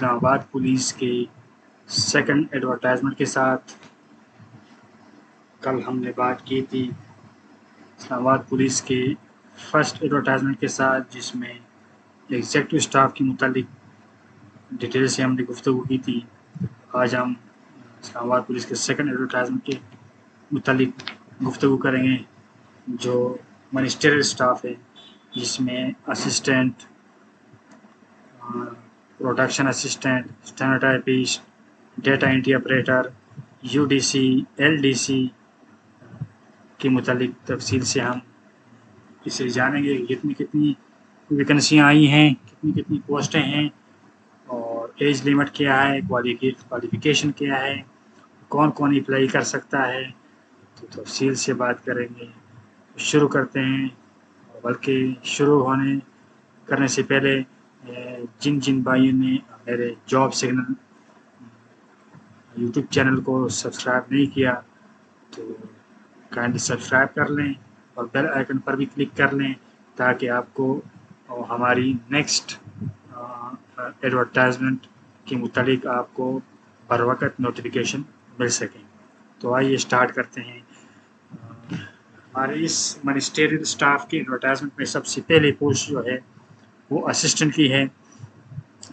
اسلام آباد پولیس کے second advertisement کے ساتھ کل ہم نے بات کی تھی اسلام آباد پولیس کے فرسٹ ایڈورٹائزمنٹ کے ساتھ، جس میں ایگزیکٹو اسٹاف کے متعلق ڈیٹیل سے ہم نے گفتگو کی تھی۔ آج ہم اسلام آباد پولیس کے سیکنڈ ایڈورٹائزمنٹ کے متعلق گفتگو کریں گے، جو منسٹریل اسٹاف ہے، جس میں assistant, production assistant, stenotypist, data entry operator, UDC، LDC کے متعلق تفصیل سے ہم اسے جانیں گے، کتنی ویکنسیاں آئی ہیں، کتنی پوسٹیں ہیں، اور ایج لیمٹ کیا ہے، کوالیفیکیشن کیا ہے، کون اپلائی کر سکتا ہے، تو تفصیل سے بات کریں گے۔ شروع کرتے ہیں، بلکہ شروع کرنے سے پہلے جن بھائیوں نے میرے جاب سگنل یوٹیوب چینل کو سبسکرائب نہیں کیا تو کائنڈلی سبسکرائب کر لیں اور بیل آئیکن پر بھی کلک کر لیں، تاکہ آپ کو ہماری نیکسٹ ایڈورٹائزمنٹ کے متعلق آپ کو بر وقت نوٹیفیکیشن مل سکیں۔ تو آئیے اسٹارٹ کرتے ہیں۔ ہمارے اس منسٹریل اسٹاف کے ایڈورٹائزمنٹ میں سب سے پہلے پوسٹ جو ہے وہ اسسٹنٹ کی ہے،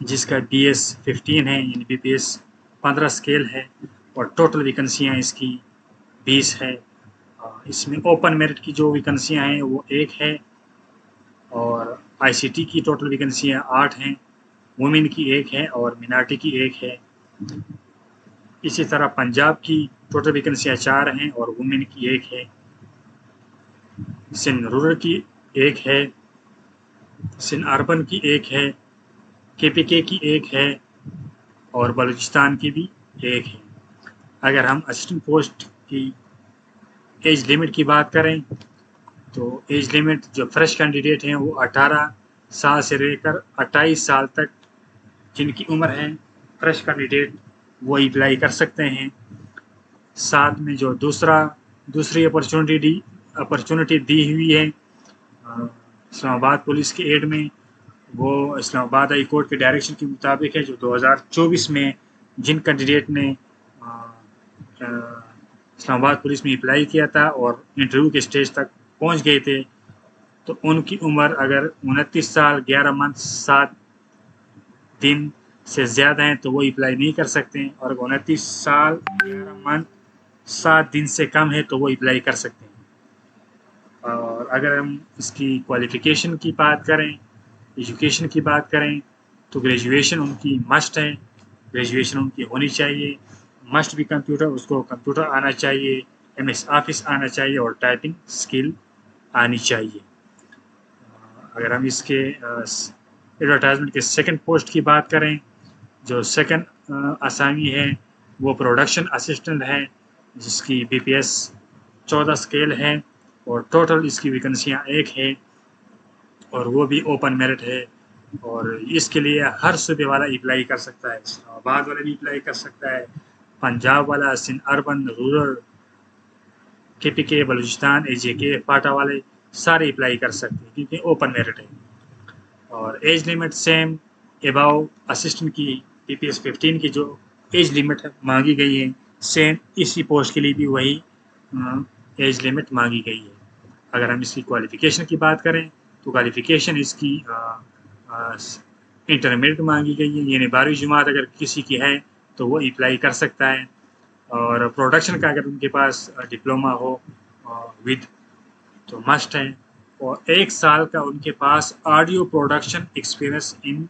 جس کا BS 15 ہے، یعنی BPS 15 اسکیل ہے، اور ٹوٹل ویکنسیاں اس کی 20 ہے۔ اس میں اوپن میرٹ کی جو ویکنسیاں ہیں وہ 1 ہے، اور ICT کی ٹوٹل ویکنسیاں 8 ہیں، وومن کی 1 ہے اور منارٹی کی 1 ہے۔ اسی طرح پنجاب کی ٹوٹل ویکنسیاں 4 ہیں اور وومن کی 1 ہے، سندھ رورل کی 1 ہے، سندھ اربن کی 1 ہے، KPK کی 1 ہے، اور بلوچستان کی بھی 1 ہے۔ اگر ہم اسسٹنٹ پوسٹ کی ایج لیمٹ کی بات کریں تو ایج لیمٹ جو فریش کینڈیڈیٹ ہیں وہ 18 سال سے لے کر 28 سال تک جن کی عمر ہے فریش کینڈیڈیٹ وہ اپلائی کر سکتے ہیں۔ ساتھ میں جو دوسری اپرچونٹی دی ہوئی ہے اسلام آباد پولیس کے ایڈ میں، وہ اسلام آباد ہائی کورٹ کے ڈائریکشن کے مطابق ہے، جو 2024 میں جن کینڈیڈیٹ نے اسلام آباد پولیس میں اپلائی کیا تھا اور انٹرویو کے اسٹیج تک پہنچ گئے تھے، تو ان کی عمر اگر 29 سال 11 منتھ 7 دن سے زیادہ ہیں تو وہ اپلائی نہیں کر سکتے ہیں، اور 29 سال 11 منتھ 7 دن سے کم ہے تو وہ اپلائی کر سکتے ہیں۔ اور اگر ہم اس کی کوالیفیکیشن کی بات کریں، ایجوکیشن کی بات کریں، تو گریجویشن ان کی مسٹ ہے، گریجویشن ان کی ہونی چاہیے، مسٹ بھی کمپیوٹر، اس کو کمپیوٹر آنا چاہیے، MS آفس آنا چاہیے، اور ٹائپنگ اسکل آنی چاہیے۔ اگر ہم اس کے ایڈورٹائزمنٹ کے سیکنڈ پوسٹ کی بات کریں، جو سیکنڈ اسامی ہے وہ پروڈکشن اسسٹنٹ ہے، جس کی BPS 14 اسکیل ہے، اور ٹوٹل اس کی ویکنسیاں 1 ہے، اور وہ بھی اوپن میرٹ ہے، اور اس کے لیے ہر صوبے والا اپلائی کر سکتا ہے۔ اسلام آباد والا بھی اپلائی کر سکتا ہے، پنجاب والا، Sindh urban, rural, KPK، Balochistan, AJK، پاٹا والے سارے اپلائی کر سکتے ہیں، کیونکہ اوپن میرٹ ہے۔ اور ایج لیمٹ سیم اباؤ اسسٹنٹ کی BPS 15 کی جو ایج لیمٹ مانگی گئی ہے، سیم اسی پوسٹ کے لیے بھی وہی ایج لیمٹ مانگی گئی ہے۔ اگر ہم اس کی کوالیفیکیشن کی بات کریں تو کوالیفیکیشن اس کی انٹرمیڈیٹ مانگی گئی ہے، یعنی 12ویں جماعت اگر کسی کی ہے تو وہ اپلائی کر سکتا ہے، اور پروڈکشن کا اگر ان کے پاس ڈپلوما ہو ود تو مسٹ ہے، اور 1 سال کا ان کے پاس آڈیو پروڈکشن ایکسپیرئنس ان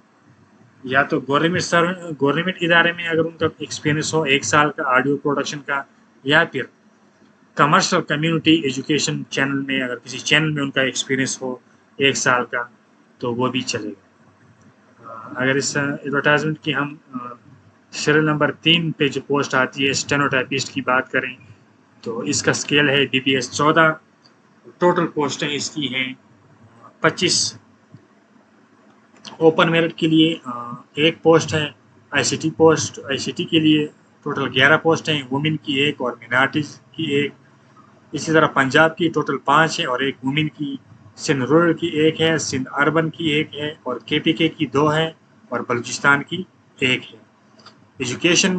یا تو گورنمنٹ ادارے میں اگر ان کا ایکسپیرئنس ہو 1 سال کا آڈیو پروڈکشن کا، یا پھر کمرشل کمیونٹی ایجوکیشن چینل میں اگر کسی چینل میں ان کا ایکسپیرئنس ہو 1 سال کا تو وہ بھی چلے گا۔ اگر اس ایڈورٹائزمنٹ کی ہم سیریل نمبر 3 پہ جو پوسٹ آتی ہے اسٹینوٹائپسٹ کی بات کریں تو اس کا اسکیل ہے BPS 14، ٹوٹل پوسٹیں اس کی ہیں 25۔ اوپن میرٹ کے لیے 1 پوسٹ ہے، ICT کے لیے ٹوٹل 11 پوسٹ ہیں، وومن کی 1 اور منارٹیز کی 1۔ اسی طرح پنجاب کی ٹوٹل 5 ہے اور 1 وومن کی، سندھ رورل کی 1 ہے، سندھ اربن کی 1 ہے، اور KPK کی 2 ہے، اور بلوچستان کی ایک ہے. ایجوکیشن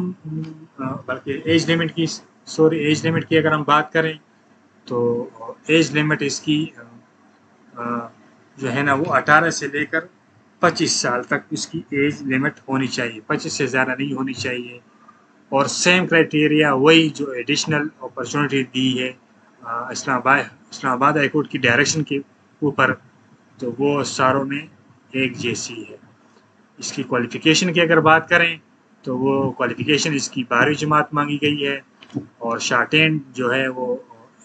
بلکہ ایج لمٹ کی اگر ہم بات کریں تو ایج لمٹ اس کی جو ہے نا وہ 18 سے لے کر 25 سال تک اس کی ایج لمٹ ہونی چاہیے، 25 سے زیادہ نہیں ہونی چاہیے. اور سیم کرائٹیریا وہی جو ایڈیشنل اپرچونٹی دی ہے اسلام آباد ہائی کورٹ کی ڈائریکشن کے اوپر، تو وہ ساروں میں ایک جیسی ہے. اس کی کوالیفیکیشن کی اگر بات کریں تو وہ کوالیفیکیشن اس کی 12ویں جماعت مانگی گئی ہے، اور شارٹ ہینڈ جو ہے وہ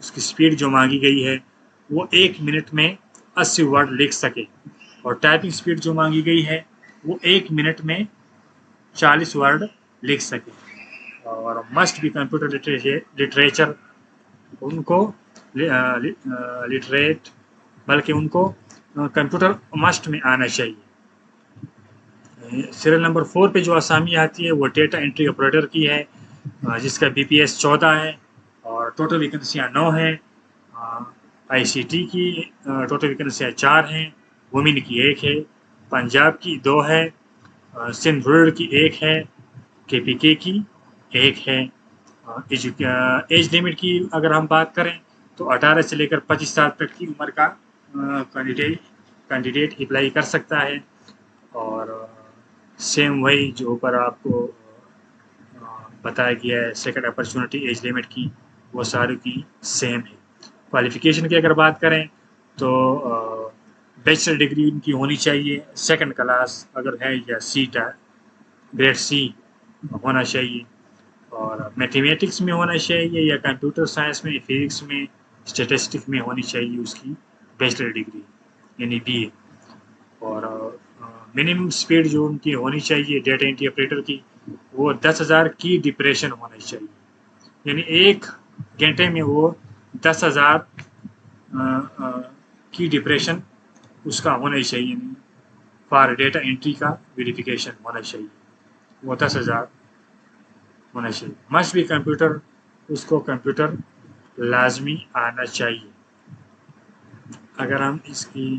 اس کی سپیڈ جو مانگی گئی ہے وہ 1 منٹ میں 80 ورڈ لکھ سکے، اور ٹائپنگ سپیڈ جو مانگی گئی ہے وہ 1 منٹ میں 40 ورڈ لکھ سکے. اور مسٹ بھی کمپیوٹر لٹریچر ان کو لٹریٹ بلکہ ان کو کمپیوٹر مسٹ میں آنا چاہیے. سیریل نمبر 4 پہ جو اسامی آتی ہے وہ ڈیٹا انٹری آپریٹر کی ہے، جس کا BPS 14 ہے اور ٹوٹل ویکنسیاں 9 ہیں. ICT کی ٹوٹل ویکنسیاں 4 ہیں، وومن کی 1 ہے، پنجاب کی 2 ہے، سندھ رورل کی 1 ہے، KPK کی 1 ہے. ایج لمٹ کی اگر ہم بات کریں تو 18 سے لے کر 25 سال تک کی عمر کا کینڈیڈیٹ اپلائی کر سکتا ہے. اور سیم وہی جو اوپر آپ کو بتایا گیا ہے سیکنڈ اپرچونٹی ایج لمٹ کی، وہ سارے کی سیم ہے. کوالیفیکیشن کی اگر بات کریں تو بیچلر ڈگری ان کی ہونی چاہیے، سیکنڈ کلاس اگر ہے یا گریڈ C ہونا چاہیے، اور میتھمیٹکس میں ہونا چاہیے یا کمپیوٹر سائنس میں، فزکس میں، اسٹیٹسٹک میں ہونی چاہیے اس کی بیچلر ڈگری یعنی BA. اور منیمم سپیڈ جو ان کی ہونی چاہیے ڈیٹا انٹری آپریٹر کی وہ 10,000 کی ڈپریشن ہونا چاہیے، یعنی 1 گھنٹے میں وہ 10,000 کی ڈپریشن اس کا ہونا چاہیے. فار ڈیٹا انٹری کا ویریفیکیشن ہونا چاہیے، وہ 10,000 ہونا چاہیے. مسٹ بھی کمپیوٹر، اس کو کمپیوٹر لازمی آنا چاہیے. اگر ہم اس کی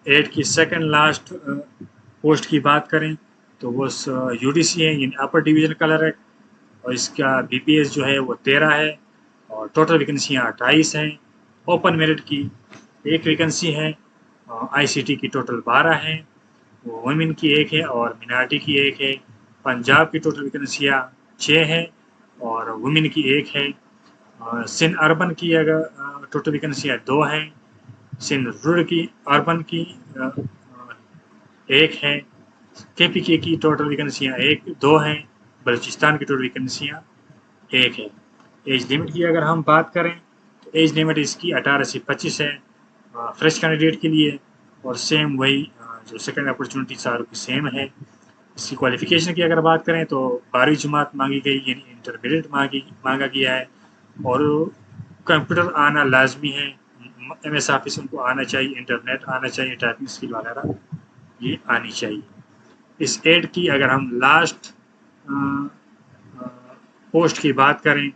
ایڈ کی سیکنڈ لاسٹ پوسٹ کی بات کریں تو وہ UDC ہے یعنی اپر ڈویژن کلرک، اور اس کا BPS جو ہے وہ 13 ہے، اور ٹوٹل ویکنسیاں 28 ہیں. اوپن میرٹ کی 1 ویکنسی ہے، ICT کی ٹوٹل 12 ہیں، وومن کی 1 ہے اور منارٹی کی 1 ہے. پنجاب کی ٹوٹل ویکنسیاں 6 ہیں اور وومن کی 1 ہے. سندھ اربن کی اگر ٹوٹل ویکنسیاں 2 ہیں، سندھ رورل کی اربن کی 1 ہے، KPK کی ٹوٹل ویکنسیاں 2 ہیں، بلوچستان کی ٹوٹل ویکنسیاں 1 ہے. ایج لمٹ کی اگر ہم بات کریں تو ایج لمٹ اس کی 18 سے 25 ہے فریش کینڈیڈیٹ کے لیے، اور سیم وہی جو سیکنڈ اپرچونٹی ساروں کی سیم ہے. اس کی کوالیفیکیشن کی اگر بات کریں تو 12ویں جماعت مانگی گئی یعنی انٹرمیڈیٹ مانگا گیا ہے، اور کمپیوٹر آنا لازمی ہے. MS آفس ان کو آنا چاہیے، انٹرنیٹ آنا چاہیے، ٹائپنگ اسکل وغیرہ یہ آنی چاہیے. اس ایڈ کی اگر ہم لاسٹ پوسٹ کی بات کریں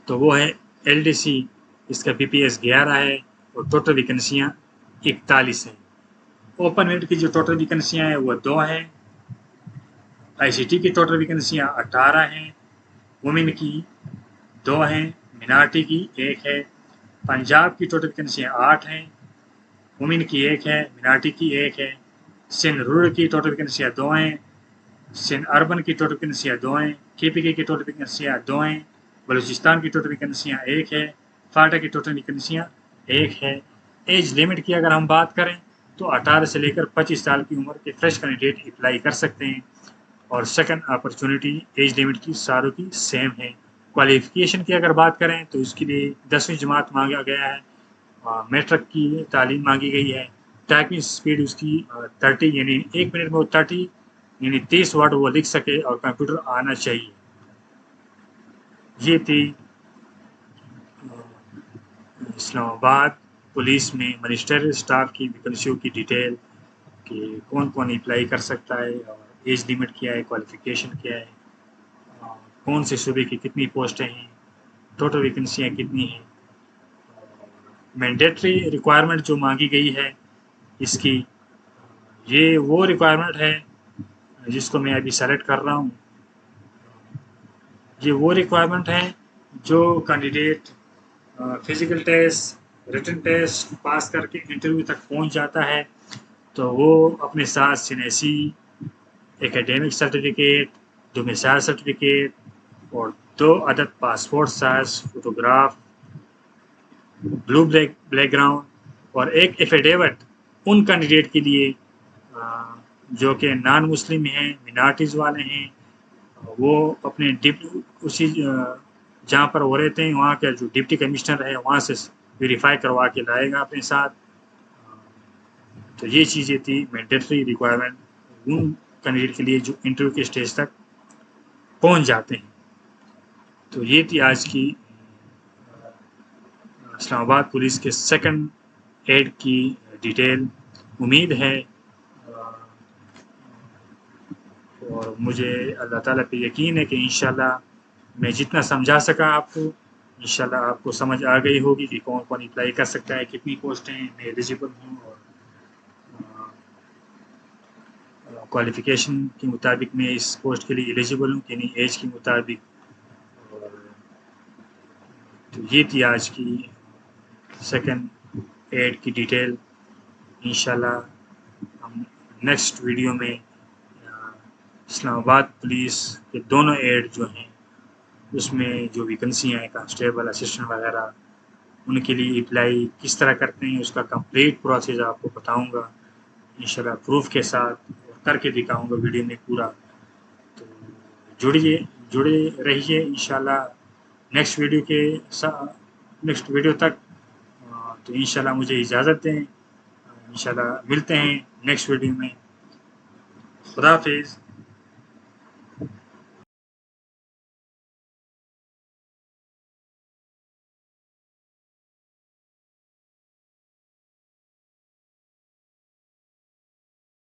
تو وہ ہے LDC، اس کا BPS 11 ہے اور ٹوٹل ویکنسیاں 41 ہیں. اوپن میرٹ کی جو ٹوٹل ویکنسیاں ہیں وہ 2 ہیں، ICT کی ٹوٹل ویکنسیاں 18 ہیں، وومن کی 2 ہیں، منارٹی کی 1 ہے. پنجاب کی ٹوٹل ویکنسیاں 8 ہیں، وومن کی 1 ہے، منارٹی کی 1 ہے. سندھ رورل کی ٹوٹل ویکنسیاں 2 ہیں، سندھ اربن کی ٹوٹل ویکنسیاں 2 ہیں، KPK کی ٹوٹل ویکنسیاں 2 ہیں، بلوچستان کی ٹوٹل ویکنسیاں 1 ہے، فاٹا کی ٹوٹل ویکنسیاں 1 ہے. ایج لمٹ کی اگر ہم بات کریں تو 18 سے لے کر 25 سال کی عمر کے فریش کینڈیڈیٹ اپلائی کر سکتے ہیں، اور سیکنڈ اپرچونٹی ایج لمٹ کی ساروں کی سیم ہے. کوالیفیکیشن کی اگر بات کریں تو اس کے لیے 10ویں جماعت مانگا گیا ہے، میٹرک کی تعلیم مانگی گئی ہے. ٹائپنگ اسپیڈ اس کی 30 یعنی 1 منٹ میں وہ 30 یعنی 30 ورڈ وہ لکھ سکے، اور کمپیوٹر آنا چاہیے. یہ تھی اسلام آباد پولیس میں منسٹریل اسٹاف کی ویکنسیوں کی ڈیٹیل کہ کون کون اپلائی کر سکتا ہے، اور ایج لمٹ کیا ہے، کوالیفیکیشن کیا ہے، کون سے صوبے کی کتنی پوسٹیں ہیں، ٹوٹل ویکنسیاں کتنی ہیں. مینڈیٹری ریکوائرمنٹ جو مانگی گئی ہے اس کی، یہ وہ ریکوائرمنٹ ہے جس کو میں ابھی سلیکٹ کر رہا ہوں، یہ وہ ریکوائرمنٹ ہیں جو candidate physical test, return test pass کر کے انٹرویو تک پہنچ جاتا ہے تو وہ اپنے ساتھ سینیسی، ایکیڈیمک سرٹیفکیٹ، ڈومیسائل سرٹیفکیٹ اور 2 عدد پاسپورٹ سائز فوٹوگراف، بلو بیک گراؤنڈ اور ایک ایفیڈیوٹ ان کینڈیڈیٹ کے لیے جو کہ نان مسلم ہیں، مینارٹیز والے ہیں، وہ اپنے اسی جہاں پر وہ رہتے ہیں وہاں کا جو ڈپٹی کمشنر ہے وہاں سے ویریفائی کروا کے لائے گا اپنے ساتھ۔ تو یہ چیزیں تھی مینڈیٹری ریکوائرمنٹ ان کینڈیڈیٹ کے لیے جو انٹرویو کے اسٹیج تک پہنچ جاتے ہیں۔ تو یہ تھی آج کی اسلام آباد پولیس کے سیکنڈ ایڈ کی ڈیٹیل۔ امید ہے اور مجھے اللہ تعالیٰ پہ یقین ہے کہ انشاءاللہ میں جتنا سمجھا سکا آپ کو، انشاءاللہ آپ کو سمجھ آ گئی ہوگی کہ کون کون اپلائی کر سکتا ہے، کتنی پوسٹیں میں ایلیجیبل ہوں اور کوالیفیکیشن کے مطابق میں اس پوسٹ کے لیے ایلیجیبل ہوں کہ نہیں، ایج کے مطابق۔ اور تو یہ تھی آج کی سیکنڈ ایڈ کی ڈیٹیل۔ انشاءاللہ ہم نیکسٹ ویڈیو میں اسلام آباد پولیس کے دونوں ایڈ جو ہیں اس میں جو ویکنسیاں ہیں کانسٹیبل، اسسٹنٹ وغیرہ، ان کے لیے اپلائی کس طرح کرتے ہیں اس کا کمپلیٹ پروسیس آپ کو بتاؤں گا انشاءاللہ، پروف کے ساتھ اور کر کے دکھاؤں گا ویڈیو میں پورا۔ تو جڑے رہیے انشاءاللہ نیکسٹ ویڈیو تک۔ تو انشاءاللہ مجھے اجازت دیں، انشاءاللہ ملتے ہیں نیکسٹ ویڈیو میں۔ خدا حافظ۔